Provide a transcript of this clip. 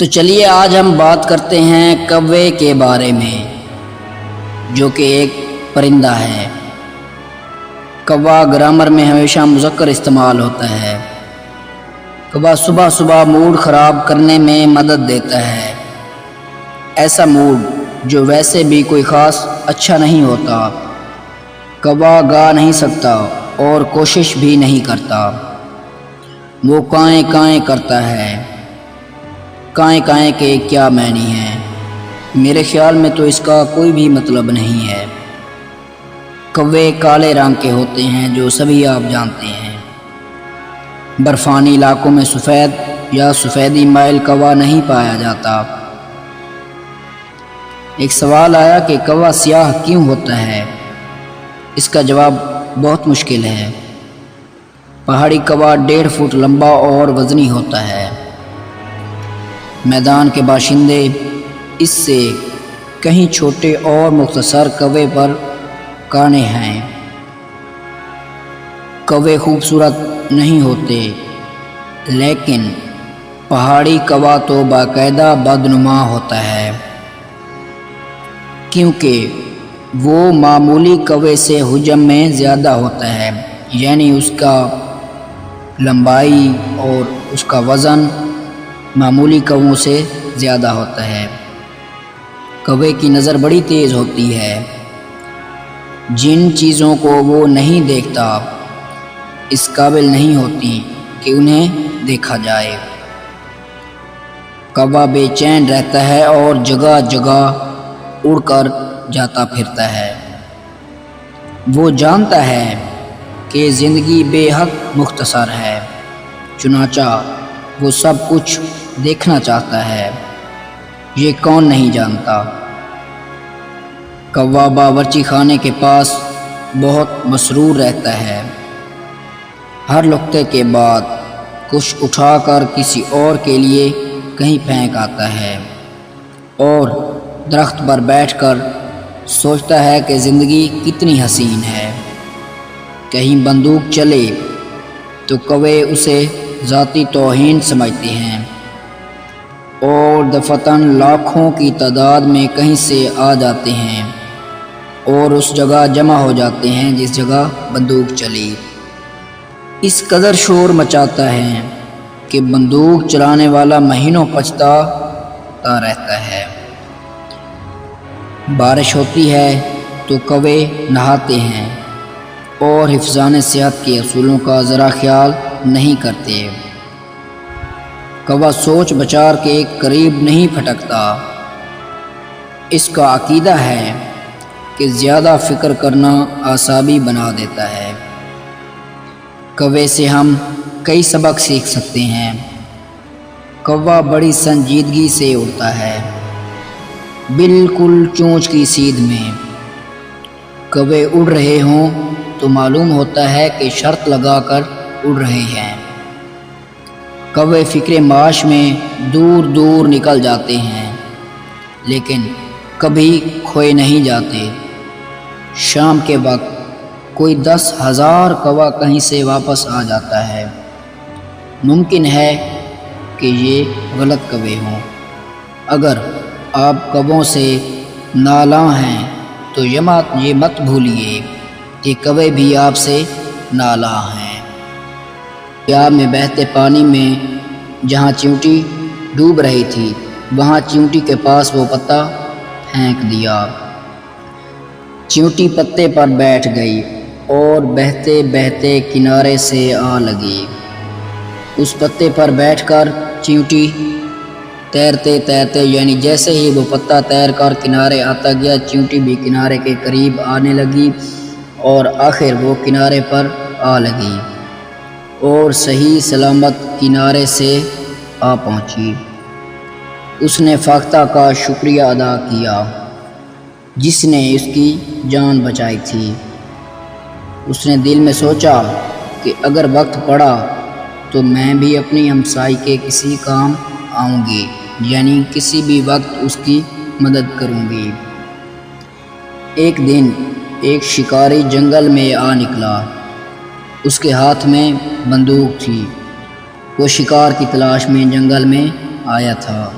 تو چلیے آج ہم بات کرتے ہیں کوے کے بارے میں، جو کہ ایک پرندہ ہے۔ کوا گرامر میں ہمیشہ مذکر استعمال ہوتا ہے۔ کوا صبح صبح موڈ خراب کرنے میں مدد دیتا ہے، ایسا موڈ جو ویسے بھی کوئی خاص اچھا نہیں ہوتا۔ کوا گا نہیں سکتا اور کوشش بھی نہیں کرتا، وہ کائیں کائیں کرتا ہے۔ کائیں کائیں کے کیا معنی ہیں؟ میرے خیال میں تو اس کا کوئی بھی مطلب نہیں ہے۔ کوے کالے رنگ کے ہوتے ہیں، جو سبھی آپ جانتے ہیں۔ برفانی علاقوں میں سفید یا سفیدی مائل کوا نہیں پایا جاتا۔ ایک سوال آیا کہ کوا سیاہ کیوں ہوتا ہے؟ اس کا جواب بہت مشکل ہے۔ پہاڑی کوا 1.5 فٹ لمبا اور وزنی ہوتا ہے۔ میدان کے باشندے اس سے کہیں چھوٹے اور مختصر کوے پر کانے ہیں۔ کوے خوبصورت نہیں ہوتے، لیکن پہاڑی کوا تو باقاعدہ بدنما ہوتا ہے، کیونکہ وہ معمولی کوے سے حجم میں زیادہ ہوتا ہے، یعنی اس کا لمبائی اور اس کا وزن معمولی کووں سے زیادہ ہوتا ہے۔ کوے کی نظر بڑی تیز ہوتی ہے۔ جن چیزوں کو وہ نہیں دیکھتا اس قابل نہیں ہوتی کہ انہیں دیکھا جائے۔ کوا بے چین رہتا ہے اور جگہ جگہ اڑ کر جاتا پھرتا ہے۔ وہ جانتا ہے کہ زندگی بے حد مختصر ہے، چنانچہ وہ سب کچھ دیکھنا چاہتا ہے۔ یہ کون نہیں جانتا؟ کوا باورچی خانے کے پاس بہت مسرور رہتا ہے۔ ہر لقطے کے بعد کچھ اٹھا کر کسی اور کے لیے کہیں پھینک آتا ہے، اور درخت پر بیٹھ کر سوچتا ہے کہ زندگی کتنی حسین ہے۔ کہیں بندوق چلے تو کوے اسے ذاتی توہین سمجھتے ہیں، اور دفعتاً لاکھوں کی تعداد میں کہیں سے آ جاتے ہیں اور اس جگہ جمع ہو جاتے ہیں جس جگہ بندوق چلی۔ اس قدر شور مچاتا ہے کہ بندوق چلانے والا مہینوں پچھتاتا رہتا ہے۔ بارش ہوتی ہے تو کوے نہاتے ہیں اور حفظان صحت کے اصولوں کا ذرا خیال نہیں کرتے۔ کوا سوچ بچار کے قریب نہیں پھٹکتا۔ اس کا عقیدہ ہے کہ زیادہ فکر کرنا اعصابی بنا دیتا ہے۔ کوے سے ہم کئی سبق سیکھ سکتے ہیں۔ کوا بڑی سنجیدگی سے اڑتا ہے، بالکل چونچ کی سیدھ میں۔ کوے اڑ رہے ہوں تو معلوم ہوتا ہے کہ شرط لگا کر اڑ رہے ہیں۔ کوے فکر معاش میں دور دور نکل جاتے ہیں، لیکن کبھی کھوئے نہیں جاتے۔ شام کے وقت کوئی 10,000 کوا کہیں سے واپس آ جاتا ہے۔ ممکن ہے کہ یہ غلط کوے ہوں۔ اگر آپ کووں سے نالاں ہیں تو یہ مت بھولیے کہ کوے بھی آپ سے نالاں ہیں۔ دریا میں بہتے پانی میں جہاں چیونٹی ڈوب رہی تھی، وہاں چیونٹی کے پاس وہ پتا پھینک دیا۔ چیونٹی پتے پر بیٹھ گئی اور بہتے بہتے کنارے سے آ لگی۔ اس پتے پر بیٹھ کر چیونٹی تیرتے تیرتے، یعنی جیسے ہی وہ پتا تیر کر کنارے آتا گیا، چیونٹی بھی کنارے کے قریب آنے لگی اور آخر وہ کنارے پر آ لگی اور صحیح سلامت کنارے سے آ پہنچی۔ اس نے فاختہ کا شکریہ ادا کیا جس نے اس کی جان بچائی تھی۔ اس نے دل میں سوچا کہ اگر وقت پڑا تو میں بھی اپنی ہمسائی کے کسی کام آؤں گی، یعنی کسی بھی وقت اس کی مدد کروں گی۔ ایک دن ایک شکاری جنگل میں آ نکلا۔ اس کے ہاتھ میں بندوق تھی۔ وہ شکار کی تلاش میں جنگل میں آیا تھا۔